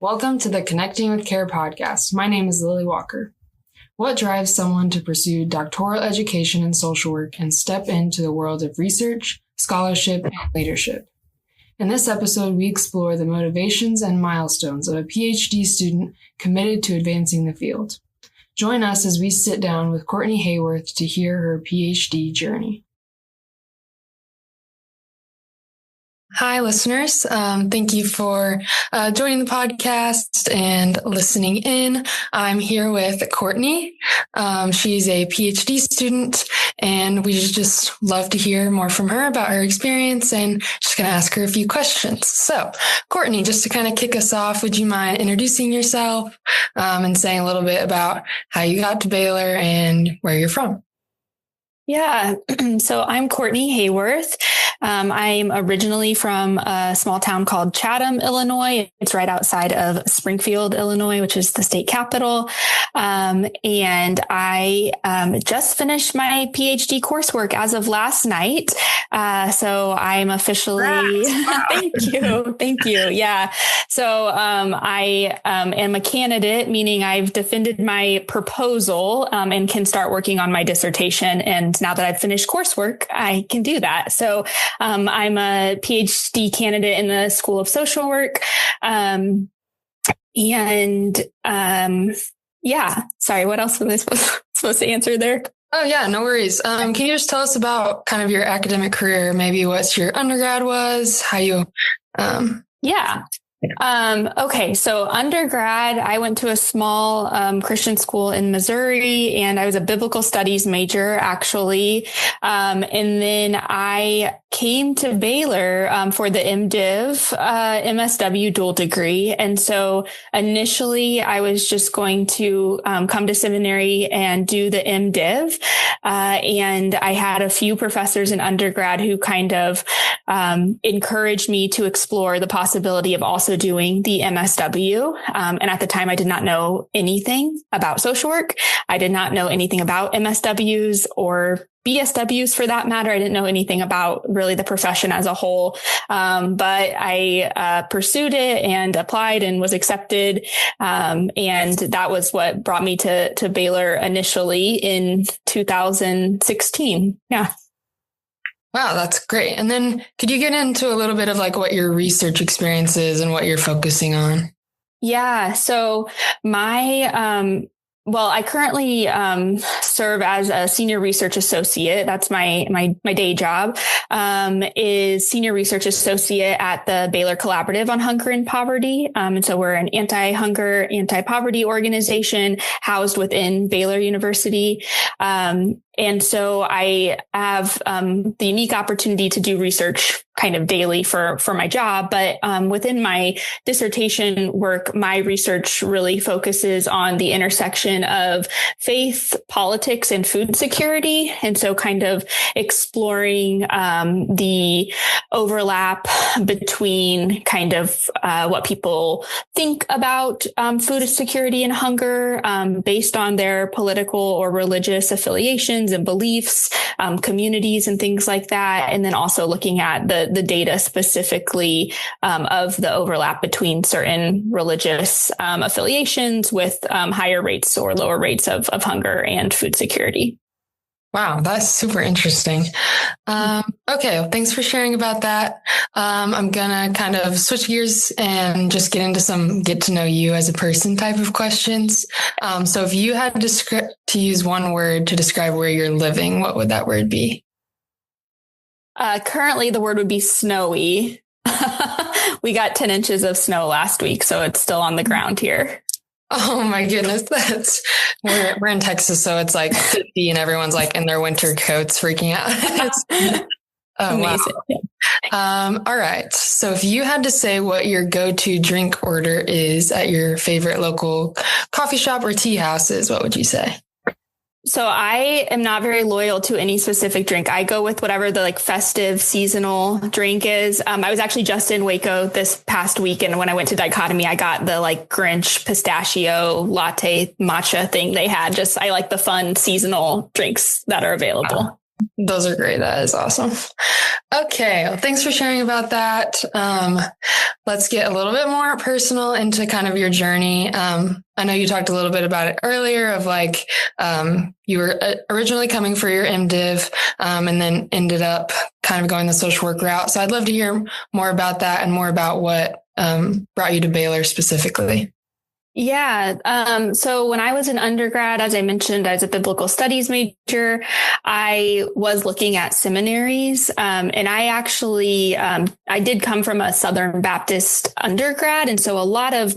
Welcome to the Connecting with Care podcast. My name is Lillie Walker. What drives someone to pursue doctoral education in social work and step into the world of research, scholarship, and leadership? In this episode, we explore the motivations and milestones of a PhD student committed to advancing the field. Join us as we sit down with Courtney Haworth to hear her PhD journey. Hi, listeners. Thank you for joining the podcast and listening in. I'm here with Courtney. She's a PhD student, and we just love to hear more from her about her experience, and just going to ask her a few questions. So, Courtney, just to kind of kick us off, would you mind introducing yourself and saying a little bit about how you got to Baylor and where you're from? Yeah. So I'm Courtney Haworth. I'm originally from a small town called Chatham, Illinois. It's right outside of Springfield, Illinois, which is the state capital. And I just finished my PhD coursework as of last night. So I'm officially, wow. Thank you. Yeah. So I am a candidate, meaning I've defended my proposal and can start working on my dissertation. And now that I've finished coursework, I can do that. So I'm a PhD candidate in the School of Social Work. Sorry, what else was I supposed to answer there? Oh, yeah, no worries. Can you just tell us about kind of your academic career? Maybe what your undergrad was, how you... Okay. So undergrad, I went to a small Christian school in Missouri, and I was a biblical studies major, actually. And then I came to Baylor for the M.Div, MSW dual degree. And so initially I was just going to come to seminary and do the M.Div. And I had a few professors in undergrad who kind of encouraged me to explore the possibility of also doing the MSW. And at the time, I did not know anything about social work. I did not know anything about MSWs or BSWs for that matter. I didn't know anything about really the profession as a whole. But I pursued it and applied and was accepted. And that was what brought me to Baylor initially in 2016. Yeah. Wow, that's great. And then could you get into a little bit of like what your research experience is and what you're focusing on? Yeah. So I currently serve as a senior research associate. That's my day job, is senior research associate at the Baylor Collaborative on Hunger and Poverty. And so we're an anti-hunger, anti-poverty organization housed within Baylor University. And so I have the unique opportunity to do research kind of daily for my job. But within my dissertation work, my research really focuses on the intersection of faith, politics, and food security. And so kind of exploring the overlap between kind of what people think about food security and hunger based on their political or religious affiliations and beliefs, communities and things like that. And then also looking at the data specifically of the overlap between certain religious affiliations with higher rates or lower rates of hunger and food security. Wow, that's super interesting. Okay, well, thanks for sharing about that. I'm gonna kind of switch gears and just get into some get to know you as a person type of questions. So if you had to use one word to describe where you're living, what would that word be? Currently, the word would be snowy. We got 10 inches of snow last week, so it's still on the ground here. Oh my goodness. We're in Texas, so it's like 50 and everyone's like in their winter coats freaking out. Oh, amazing. Wow. All right. So if you had to say what your go-to drink order is at your favorite local coffee shop or tea houses, what would you say? So I am not very loyal to any specific drink. I go with whatever the like festive seasonal drink is. I was actually just in Waco this past week, and when I went to Dichotomy, I got the like Grinch pistachio latte matcha thing they had. I like the fun seasonal drinks that are available. Those are great. That is awesome. Okay. Well, thanks for sharing about that. Let's get a little bit more personal into kind of your journey. I know you talked a little bit about it earlier of like, you were originally coming for your M.Div, and then ended up kind of going the social work route. So I'd love to hear more about that and more about what, brought you to Baylor specifically. Yeah. So when I was an undergrad, as I mentioned, I was a biblical studies major. I was looking at seminaries. And I actually, I did come from a Southern Baptist undergrad. And so a lot of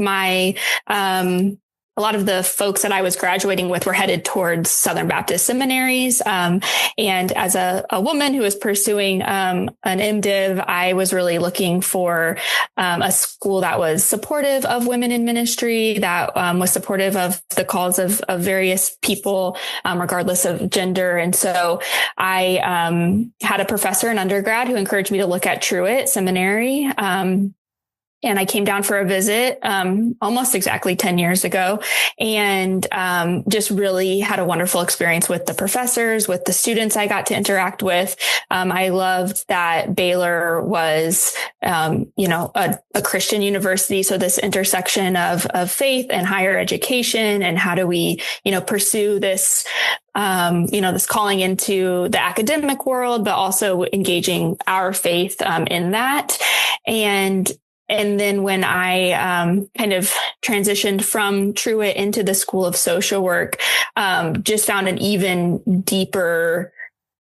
the folks that I was graduating with were headed towards Southern Baptist seminaries. And as a woman who was pursuing an M.Div, I was really looking for a school that was supportive of women in ministry, that was supportive of the calls of various people, regardless of gender. And so I had a professor in undergrad who encouraged me to look at Truett Seminary. And I came down for a visit almost exactly 10 years ago, and just really had a wonderful experience with the professors, with the students I got to interact with. I loved that Baylor was, a Christian university. So this intersection of faith and higher education, and how do we, pursue this, this calling into the academic world, but also engaging our faith in that. And then when I kind of transitioned from Truett into the School of Social Work, just found an even deeper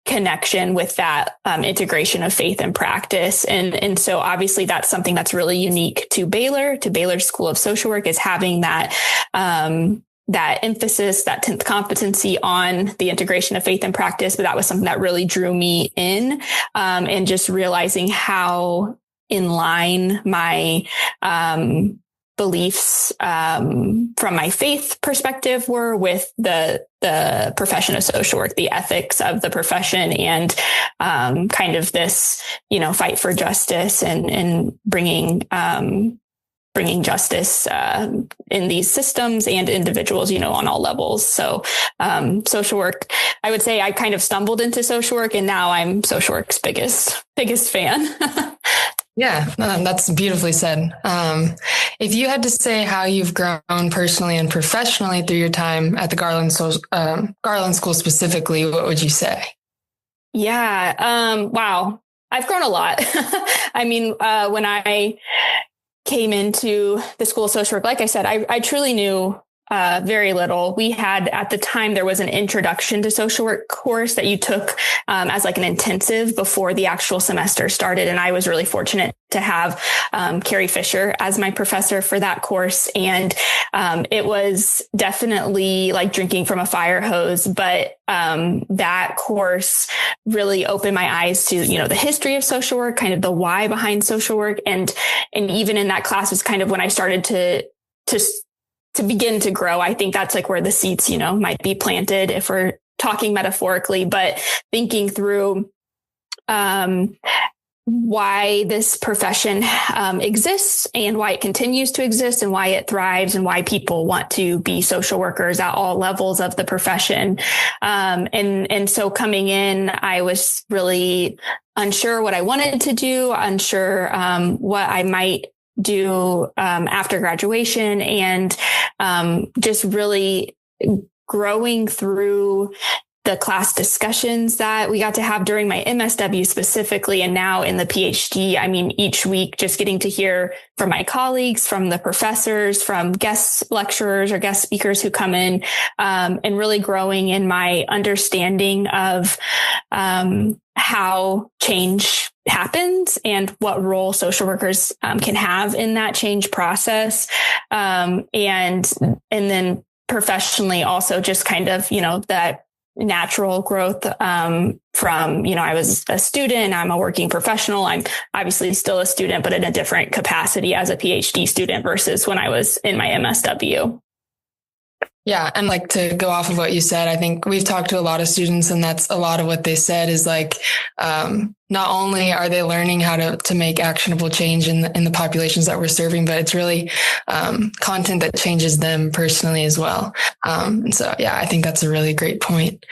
connection with that integration of faith and practice. And so obviously that's something that's really unique to Baylor School of Social Work, is having that emphasis, that 10th competency on the integration of faith and practice. But that was something that really drew me in, and just realizing how in line my beliefs from my faith perspective were with the profession of social work, the ethics of the profession, and kind of this, fight for justice and bringing justice in these systems and individuals, on all levels. So social work, I would say I kind of stumbled into social work, and now I'm social work's biggest fan. Yeah, that's beautifully said. If you had to say how you've grown personally and professionally through your time at the Garland School specifically, what would you say? Yeah. Wow. I've grown a lot. I mean, when I came into the School of Social Work, like I said, I truly knew very little. We had, at the time, there was an introduction to social work course that you took as like an intensive before the actual semester started. And I was really fortunate to have Carrie Fisher as my professor for that course. And it was definitely like drinking from a fire hose. But that course really opened my eyes to, the history of social work, kind of the why behind social work. And even in that class was kind of when I started to begin to grow. I think that's like where the seeds, might be planted if we're talking metaphorically, but thinking through why this profession exists, and why it continues to exist, and why it thrives, and why people want to be social workers at all levels of the profession. And so coming in, I was really unsure what I wanted to do, unsure what I might do after graduation, and just really growing through the class discussions that we got to have during my MSW specifically, and now in the PhD. I mean, each week just getting to hear from my colleagues, from the professors, from guest lecturers or guest speakers who come in, and really growing in my understanding of how change happens and what role social workers can have in that change process. And then professionally also just kind of, that natural growth from, I was a student, I'm a working professional. I'm obviously still a student, but in a different capacity as a PhD student versus when I was in my MSW. Yeah. And like to go off of what you said, I think we've talked to a lot of students and that's a lot of what they said is like, not only are they learning how to make actionable change in the populations that we're serving, but it's really, content that changes them personally as well. And so, yeah, I think that's a really great point.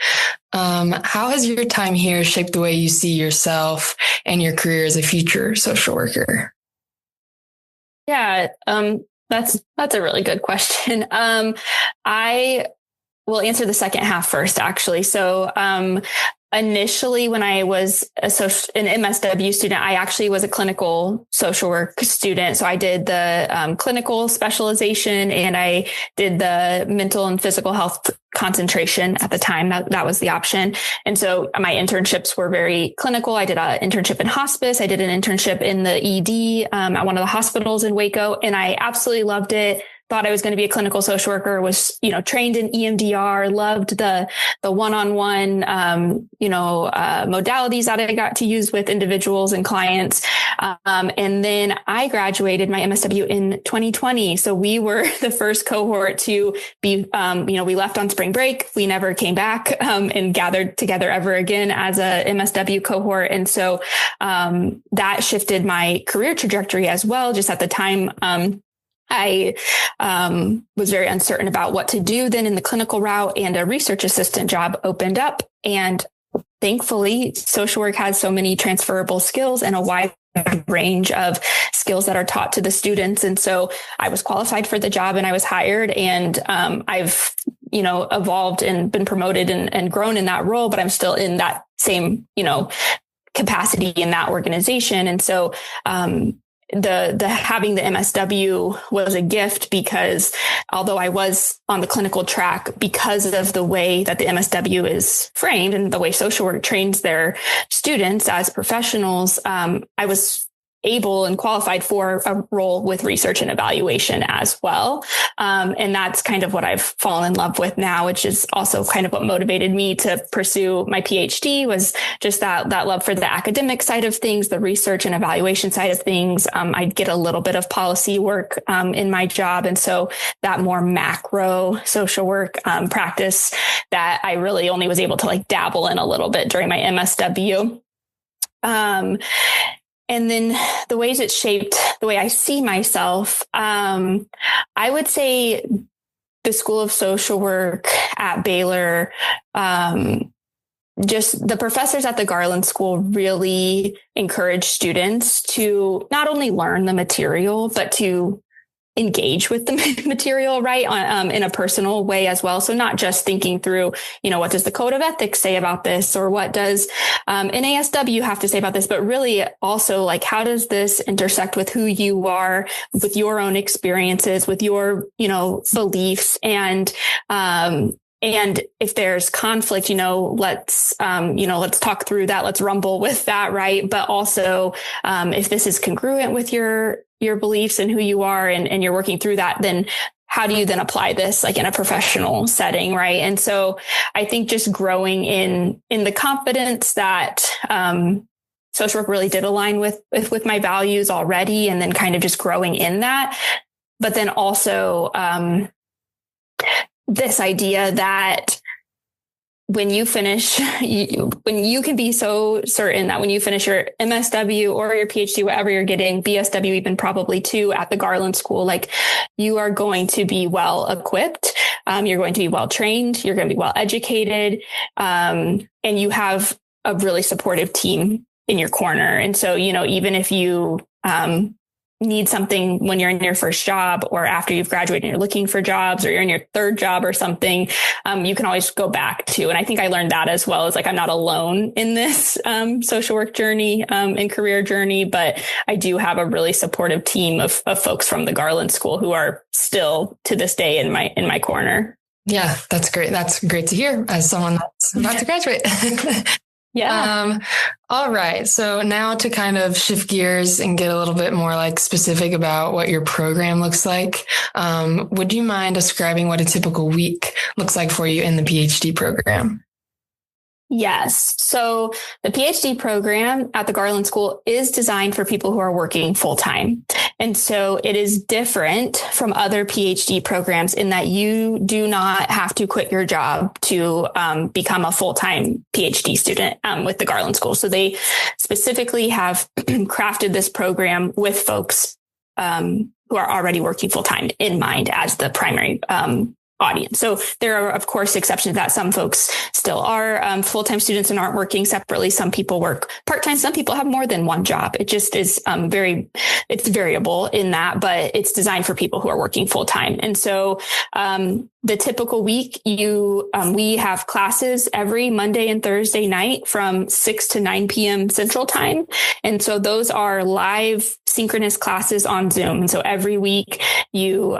How has your time here shaped the way you see yourself and your career as a future social worker? Yeah, that's a really good question. I will answer the second half first, actually. So, initially, when I was an MSW student, I actually was a clinical social work student. So I did the clinical specialization and I did the mental and physical health concentration at the time. That was the option. And so my internships were very clinical. I did an internship in hospice. I did an internship in the ED at one of the hospitals in Waco, and I absolutely loved it. Thought I was going to be a clinical social worker, was, trained in EMDR, loved the one-on-one, modalities that I got to use with individuals and clients. And then I graduated my MSW in 2020. So we were the first cohort to be, we left on spring break. We never came back, and gathered together ever again as a MSW cohort. And so, that shifted my career trajectory as well. Just at the time, I was very uncertain about what to do then in the clinical route, and a research assistant job opened up. And thankfully, social work has so many transferable skills and a wide range of skills that are taught to the students. And so I was qualified for the job and I was hired, and I've evolved and been promoted and grown in that role, but I'm still in that same, capacity in that organization. And so, the having the MSW was a gift, because although I was on the clinical track, because of the way that the MSW is framed and the way social work trains their students as professionals, I was able and qualified for a role with research and evaluation as well. And that's kind of what I've fallen in love with now, which is also kind of what motivated me to pursue my PhD, was just that love for the academic side of things, the research and evaluation side of things. I get a little bit of policy work in my job. And so that more macro social work practice that I really only was able to dabble in a little bit during my MSW. And then the ways it shaped the way I see myself, I would say the School of Social Work at Baylor, just the professors at the Garland School really encourage students to not only learn the material, but to engage with the material, right, in a personal way as well. So not just thinking through, what does the code of ethics say about this, or what does NASW have to say about this, but really also how does this intersect with who you are, with your own experiences, with your, beliefs, and if there's conflict, let's talk through that. Let's rumble with that. Right. But also, if this is congruent with your beliefs and who you are, and you're working through that, then how do you then apply this in a professional setting? Right. And so I think just growing in the confidence that, social work really did align with my values already, and then kind of just growing in that. But then also, this idea that when you finish, when you can be so certain that when you finish your MSW or your PhD, whatever you're getting, BSW even probably too, at the Garland School, you are going to be well equipped. You're going to be well trained. You're going to be well educated. And you have a really supportive team in your corner. And so, even if you, need something when you're in your first job, or after you've graduated and you're looking for jobs, or you're in your third job or something, you can always go back to. And I think I learned that as well, as I'm not alone in this social work journey and career journey, but I do have a really supportive team of folks from the Garland School who are still to this day in my corner. Yeah, that's great. That's great to hear as someone that's about to graduate. Yeah. All right. So now to kind of shift gears and get a little bit more specific about what your program looks like. Would you mind describing what a typical week looks like for you in the PhD program? Yes. So the PhD program at the Garland School is designed for people who are working full time. And so it is different from other PhD programs in that you do not have to quit your job to become a full-time PhD student with the Garland School. So they specifically have crafted this program with folks who are already working full-time in mind as the primary audience. So there are, of course, exceptions to that. Some folks still are full-time students and aren't working separately. Some people work part-time. Some people have more than one job. It just is it's variable in that, but it's designed for people who are working full-time. And so the typical week, we have classes every Monday and Thursday night from 6 to 9 p.m. Central Time. And so those are live synchronous classes on Zoom. And so every week you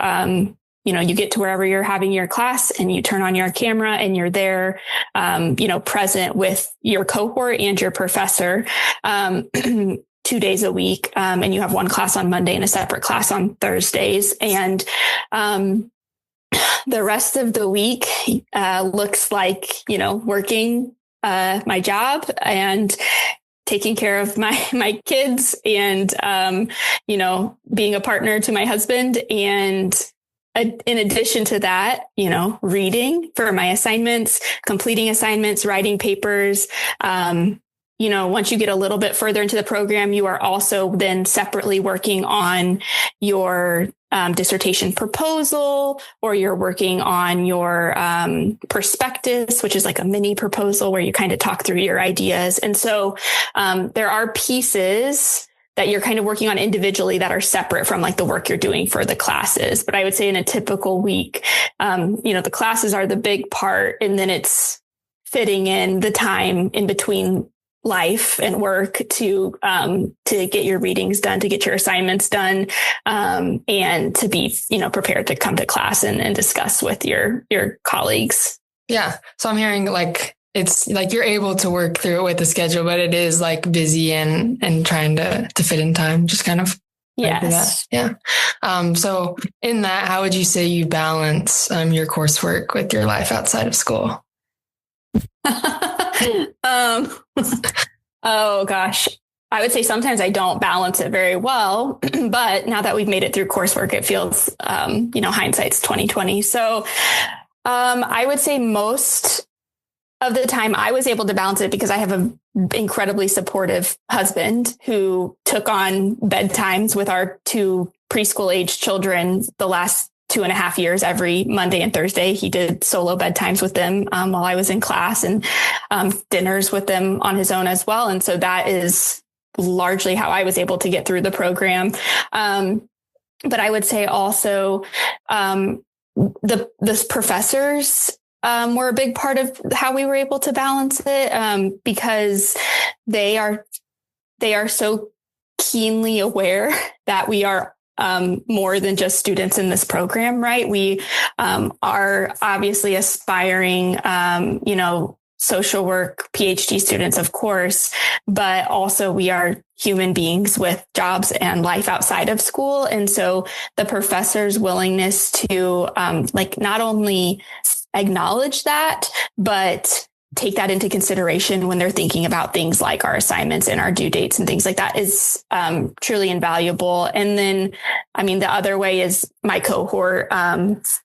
get to wherever you're having your class and you turn on your camera and you're there, present with your cohort and your professor, 2 days a week. And you have one class on Monday and a separate class on Thursdays. And, the rest of the week, looks like, working, my job and taking care of my kids and, being a partner to my husband. And in addition to that, reading for my assignments, completing assignments, writing papers. Once you get a little bit further into the program, you are also then separately working on your dissertation proposal, or you're working on your perspectives, which is like a mini proposal where you kind of talk through your ideas. And so there are pieces that you're kind of working on individually that are separate from like the work you're doing for the classes. But I would say in a typical week, the classes are the big part, and then it's fitting in the time in between life and work to get your readings done, to get your assignments done, and to be, prepared to come to class and discuss with your colleagues. Yeah. So I'm hearing like, it's like you're able to work through it with the schedule, but it is like busy and trying to fit in time, just kind of. Yes. Yeah. So in that, how would you say you balance your coursework with your life outside of school? Oh gosh. I would say sometimes I don't balance it very well, but now that we've made it through coursework, it feels, hindsight's 2020. So, I would say most of the time I was able to balance it because I have an incredibly supportive husband who took on bedtimes with our 2 preschool age children the last 2.5 years. Every Monday and Thursday, he did solo bedtimes with them while I was in class, and dinners with them on his own as well. And so that is largely how I was able to get through the program. But I would say also the professors were a big part of how we were able to balance it, because they are so keenly aware that we are more than just students in this program, right? We are obviously aspiring, social work PhD students, of course, but also we are human beings with jobs and life outside of school. And so the professor's willingness to not only acknowledge that, but take that into consideration when they're thinking about things like our assignments and our due dates and things like that is truly invaluable. And then, the other way is my cohort,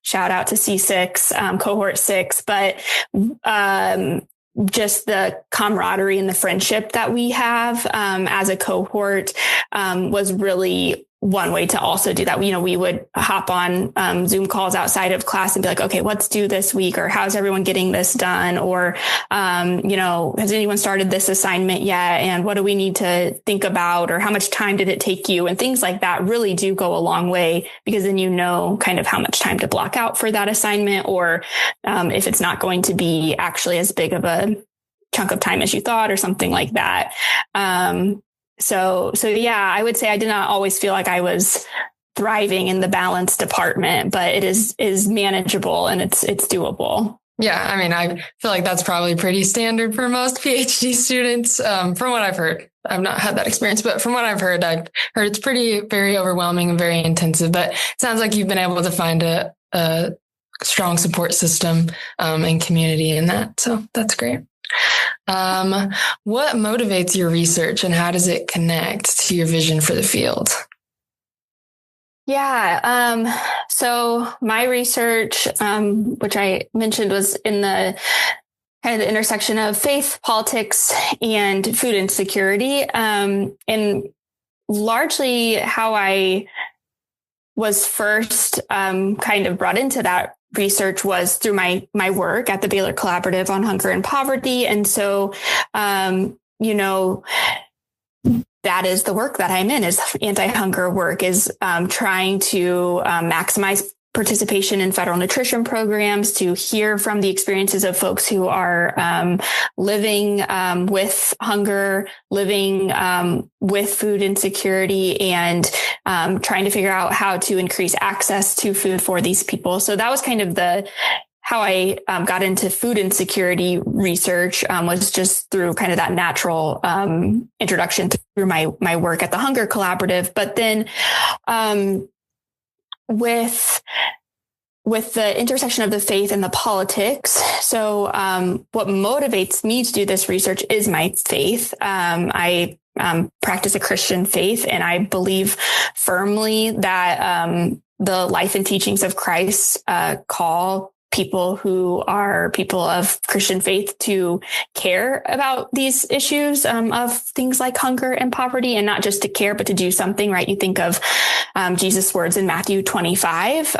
shout out to C6, cohort 6, but just the camaraderie and the friendship that we have as a cohort was really one way to also do that. We would hop on Zoom calls outside of class and be like, okay, what's due this week? Or how's everyone getting this done? Or, has anyone started this assignment yet? And what do we need to think about? Or how much time did it take you? And things like that really do go a long way, because then kind of how much time to block out for that assignment, or if it's not going to be actually as big of a chunk of time as you thought, or something like that. So yeah, I would say I did not always feel like I was thriving in the balance department, but it is manageable and it's doable. Yeah. I feel like that's probably pretty standard for most PhD students. From what I've heard, I've not had that experience, but from what I've heard it's very overwhelming and very intensive, but it sounds like you've been able to find a strong support system, and community in that. So that's great. What motivates your research and how does it connect to your vision for the field? Yeah. So my research, which I mentioned, was in the kind of the intersection of faith, politics, and food insecurity. And largely how I was first kind of brought into that research was through my work at the Baylor Collaborative on Hunger and Poverty. And so, that is the work that I'm in, is anti-hunger work, is trying to maximize participation in federal nutrition programs, to hear from the experiences of folks who are living with hunger, living with food insecurity, and trying to figure out how to increase access to food for these people. So that was kind of how I got into food insecurity research, was just through kind of that natural introduction through my work at the Hunger Collaborative. But then with the intersection of the faith and the politics. So what motivates me to do this research is my faith. I practice a Christian faith, and I believe firmly that the life and teachings of Christ call people who are people of Christian faith to care about these issues of things like hunger and poverty, and not just to care, but to do something, right? You think of Jesus' words in Matthew 25,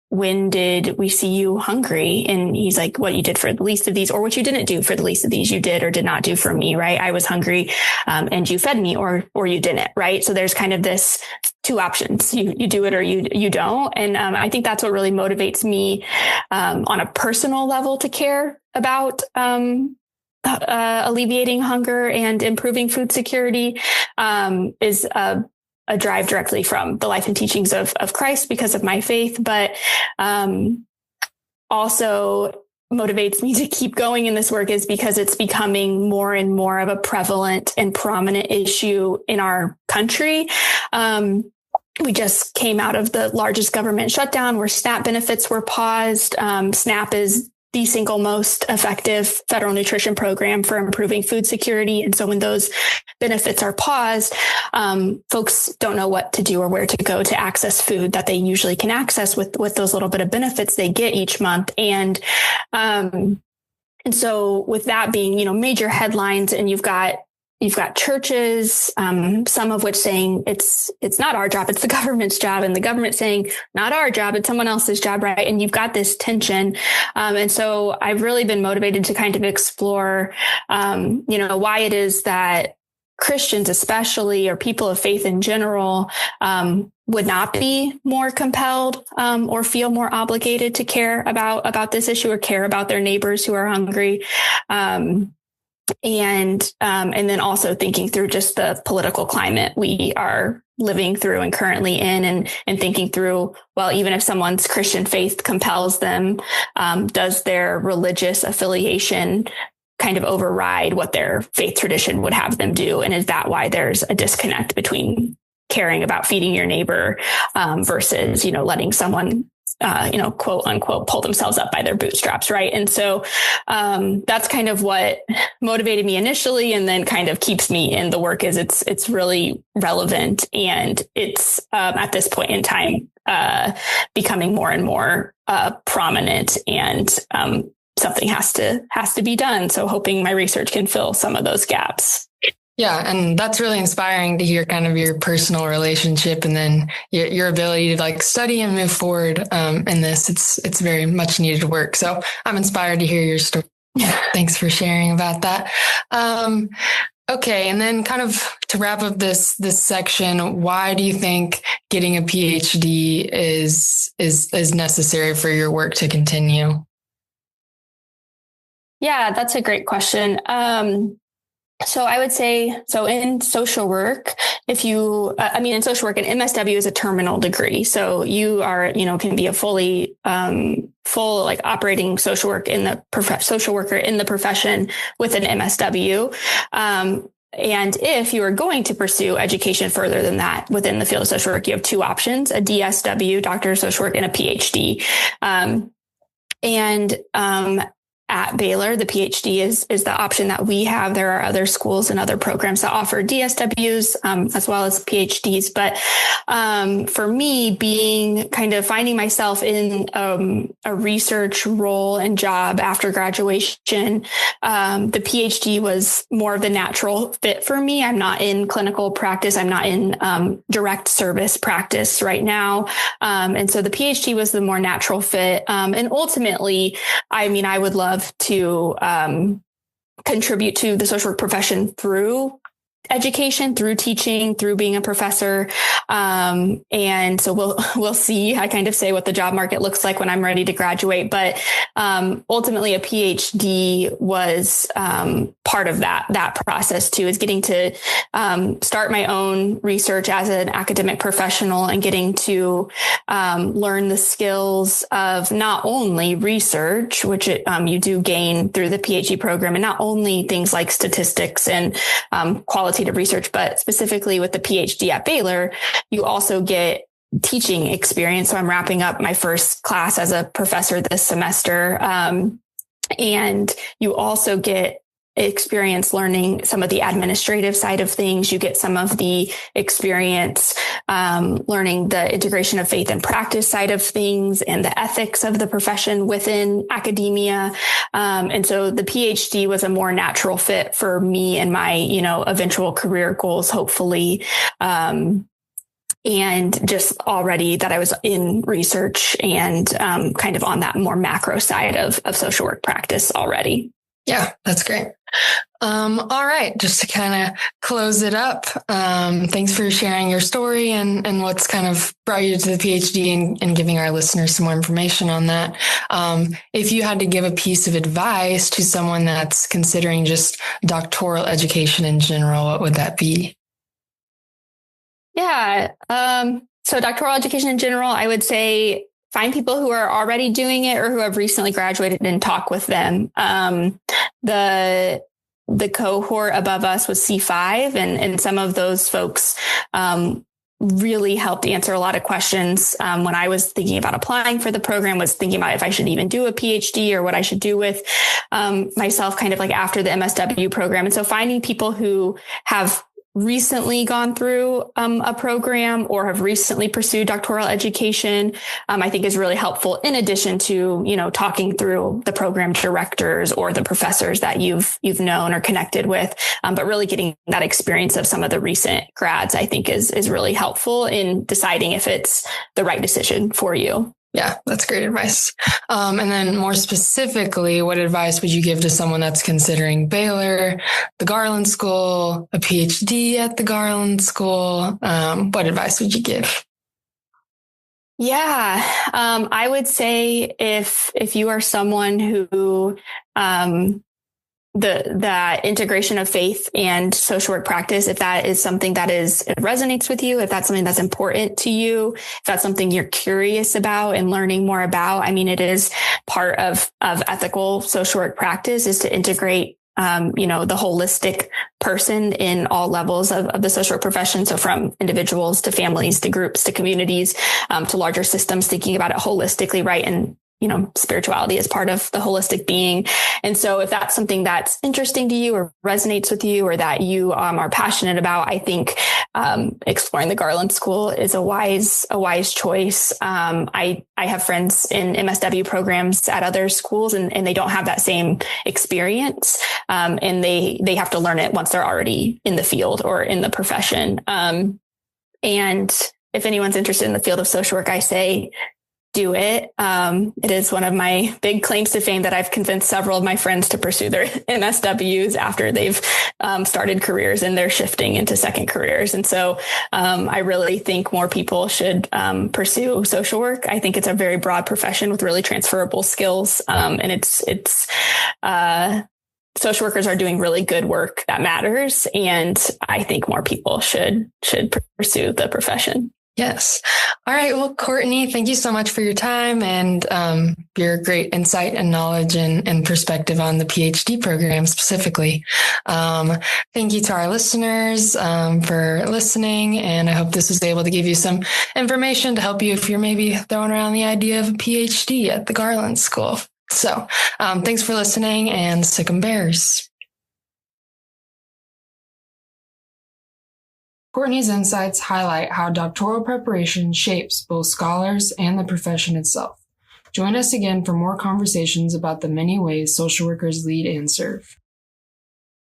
when did we see you hungry? And he's like, what you did for the least of these, or what you didn't do for the least of these, you did or did not do for me, right? I was hungry and you fed me, or you didn't, right? So there's kind of this two options. You do it or you don't. And I think that's what really motivates me on a personal level to care about alleviating hunger and improving food security, is a drive directly from the life and teachings of Christ because of my faith, but also motivates me to keep going in this work is because it's becoming more and more of a prevalent and prominent issue in our country. We just came out of the largest government shutdown where SNAP benefits were paused. SNAP is the single most effective federal nutrition program for improving food security. And so when those benefits are paused, folks don't know what to do or where to go to access food that they usually can access with those little bit of benefits they get each month. And so with that being, major headlines, and you've got churches, some of which saying it's not our job, it's the government's job, and the government saying not our job, it's someone else's job, right? And you've got this tension. And so I've really been motivated to kind of explore, why it is that Christians especially, or people of faith in general, would not be more compelled or feel more obligated to care about this issue, or care about their neighbors who are hungry. And then also thinking through just the political climate we are living through and currently in, and thinking through, well, even if someone's Christian faith compels them, does their religious affiliation kind of override what their faith tradition would have them do? And is that why there's a disconnect between caring about feeding your neighbor versus, letting someone quote unquote, pull themselves up by their bootstraps. Right. And so, that's kind of what motivated me initially, and then kind of keeps me in the work, is it's really relevant. And it's, at this point in time, becoming more and more, prominent, and, something has to be done. So hoping my research can fill some of those gaps. Yeah. And that's really inspiring to hear kind of your personal relationship, and then your ability to study and move forward in this. It's very much needed work. So I'm inspired to hear your story. Thanks for sharing about that. Okay. And then kind of to wrap up this section, why do you think getting a PhD is necessary for your work to continue? Yeah, that's a great question. So I would say, in social work, in social work, an MSW is a terminal degree. So you are, can be a full operating social worker in the profession with an MSW. And if you are going to pursue education further than that within the field of social work, you have two options: a DSW, Doctor of Social Work, and a PhD. at Baylor. The PhD is the option that we have. There are other schools and other programs that offer DSWs as well as PhDs. But for me, being kind of finding myself in a research role and job after graduation, the PhD was more of the natural fit for me. I'm not in clinical practice. I'm not in direct service practice right now. And so the PhD was the more natural fit. And ultimately, I mean, I would love to contribute to the social work profession through education, through teaching, through being a professor. And so we'll see. I kind of say what the job market looks like when I'm ready to graduate. But ultimately, a PhD was part of that process too, is getting to start my own research as an academic professional and getting to learn the skills of not only research, which you do gain through the PhD program, and not only things like statistics and qualitative research, but specifically with the PhD at Baylor, you also get teaching experience. So I'm wrapping up my first class as a professor this semester. And you also get experience learning some of the administrative side of things. You get some of the experience learning the integration of faith and practice side of things and the ethics of the profession within academia. And so the PhD was a more natural fit for me and my, eventual career goals, hopefully. And just already that I was in research and kind of on that more macro side of social work practice already. Yeah, that's great. All right. Just to kind of close it up. Thanks for sharing your story and what's kind of brought you to the PhD and giving our listeners some more information on that. If you had to give a piece of advice to someone that's considering just doctoral education in general, what would that be? Yeah. So doctoral education in general, I would say find people who are already doing it or who have recently graduated and talk with them. The cohort above us was C5 and some of those folks, really helped answer a lot of questions. When I was thinking about applying for the program, was thinking about if I should even do a PhD or what I should do with, myself kind of like after the MSW program. And so finding people who have recently gone through a program or have recently pursued doctoral education, I think is really helpful in addition to, talking through the program directors or the professors that you've known or connected with. But really getting that experience of some of the recent grads, I think is really helpful in deciding if it's the right decision for you. Yeah, that's great advice. And then more specifically, what advice would you give to someone that's considering Baylor, the Garland School, a PhD at the Garland School? What advice would you give? Yeah, I would say if you are someone who the integration of faith and social work practice, if that is something that it resonates with you, if that's something that's important to you, if that's something you're curious about and learning more about, I mean, it is part of ethical social work practice is to integrate the holistic person in all levels of the social work profession. So from individuals to families, to groups, to communities, to larger systems, thinking about it holistically, right? And spirituality is part of the holistic being. And so if that's something that's interesting to you or resonates with you or that you are passionate about, I think exploring the Garland School is a wise choice. I have friends in MSW programs at other schools and they don't have that same experience. And they have to learn it once they're already in the field or in the profession. And if anyone's interested in the field of social work, I say, do it. It is one of my big claims to fame that I've convinced several of my friends to pursue their MSWs after they've started careers and they're shifting into second careers. And so I really think more people should pursue social work. I think it's a very broad profession with really transferable skills. And it's social workers are doing really good work that matters. And I think more people should pursue the profession. Yes. All right. Well, Courtney, thank you so much for your time and your great insight and knowledge and perspective on the PhD program specifically. Thank you to our listeners for listening. And I hope this was able to give you some information to help you if you're maybe throwing around the idea of a PhD at the Garland School. So thanks for listening, and sic 'em Bears. Courtney's insights highlight how doctoral preparation shapes both scholars and the profession itself. Join us again for more conversations about the many ways social workers lead and serve.